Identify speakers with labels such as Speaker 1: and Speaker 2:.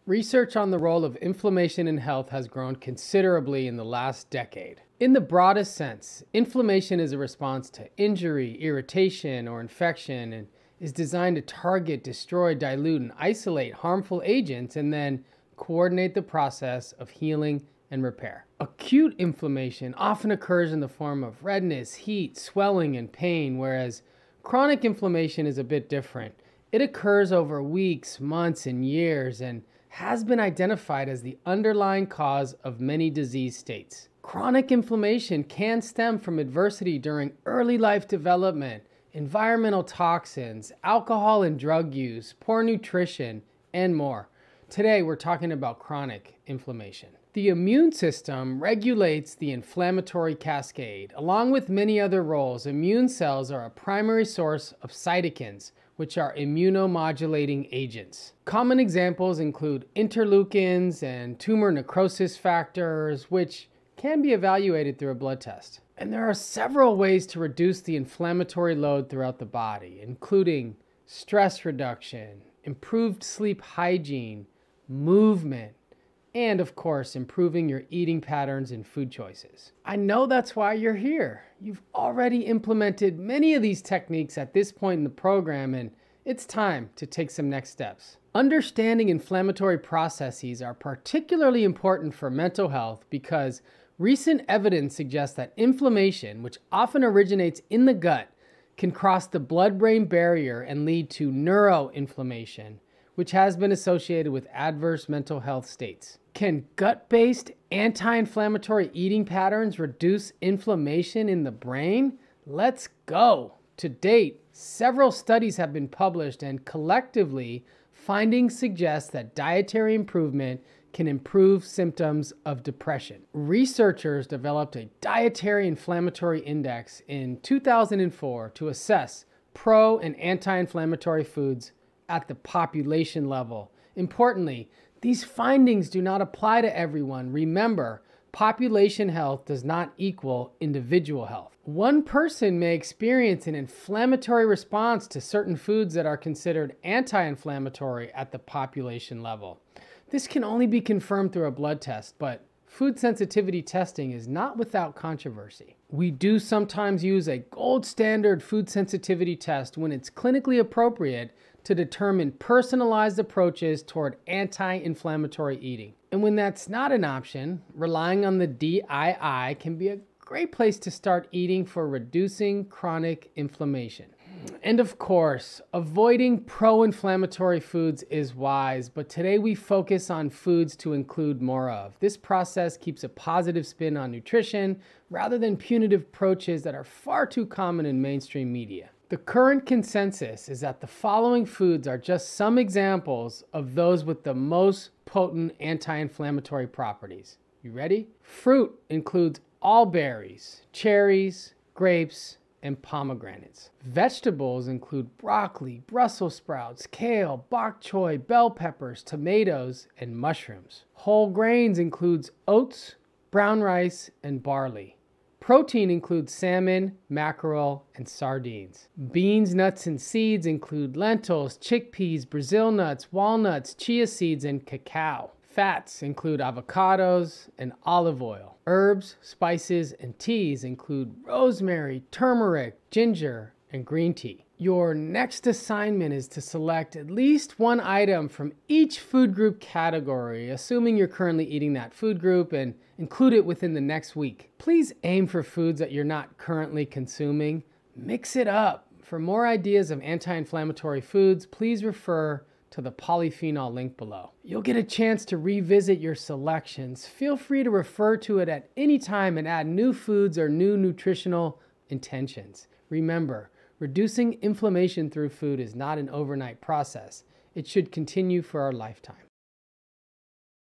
Speaker 1: Research on the role of inflammation in health has grown considerably in the last decade. In the broadest sense, inflammation is a response to injury, irritation, or infection and is designed to target, destroy, dilute, and isolate harmful agents and then coordinate the process of healing and repair. Acute inflammation often occurs in the form of redness, heat, swelling, and pain, whereas chronic inflammation is a bit different. It occurs over weeks, months, and years and has been identified as the underlying cause of many disease states. Chronic inflammation can stem from adversity during early life development, environmental toxins, alcohol and drug use, poor nutrition, and more. Today, we're talking about chronic inflammation. The immune system regulates the inflammatory cascade. Along with many other roles, immune cells are a primary source of cytokines, which are immunomodulating agents. Common examples include interleukins and tumor necrosis factors, which can be evaluated through a blood test. And there are several ways to reduce the inflammatory load throughout the body, including stress reduction, improved sleep hygiene, movement, and of course, improving your eating patterns and food choices. I know that's why you're here. You've already implemented many of these techniques at this point in the program, and it's time to take some next steps. Understanding inflammatory processes are particularly important for mental health because recent evidence suggests that inflammation, which often originates in the gut, can cross the blood-brain barrier and lead to neuroinflammation, which has been associated with adverse mental health states. Can gut-based anti-inflammatory eating patterns reduce inflammation in the brain? Let's go! To date, several studies have been published and collectively, findings suggest that dietary improvement can improve symptoms of depression. Researchers developed a dietary inflammatory index in 2004 to assess pro- and anti-inflammatory foods at the population level. Importantly, these findings do not apply to everyone. Remember, population health does not equal individual health. One person may experience an inflammatory response to certain foods that are considered anti-inflammatory at the population level. This can only be confirmed through a blood test, but food sensitivity testing is not without controversy. We do sometimes use a gold standard food sensitivity test when it's clinically appropriate to determine personalized approaches toward anti-inflammatory eating. And when that's not an option, relying on the DII can be a great place to start eating for reducing chronic inflammation. And of course, avoiding pro-inflammatory foods is wise, but today we focus on foods to include more of. This process keeps a positive spin on nutrition rather than punitive approaches that are far too common in mainstream media. The current consensus is that the following foods are just some examples of those with the most potent anti-inflammatory properties. You ready? Fruit includes all berries, cherries, grapes, and pomegranates. Vegetables include broccoli, Brussels sprouts, kale, bok choy, bell peppers, tomatoes, and mushrooms. Whole grains includes oats, brown rice, and barley. Protein includes salmon, mackerel, and sardines. Beans, nuts, and seeds include lentils, chickpeas, Brazil nuts, walnuts, chia seeds, and cacao. Fats include avocados and olive oil. Herbs, spices, and teas include rosemary, turmeric, ginger, and green tea. Your next assignment is to select at least one item from each food group category, assuming you're currently eating that food group, and include it within the next week. Please aim for foods that you're not currently consuming. Mix it up. For more ideas of anti-inflammatory foods, please refer to the polyphenol link below. You'll get a chance to revisit your selections. Feel free to refer to it at any time and add new foods or new nutritional intentions. Remember, reducing inflammation through food is not an overnight process. It should continue for our lifetime.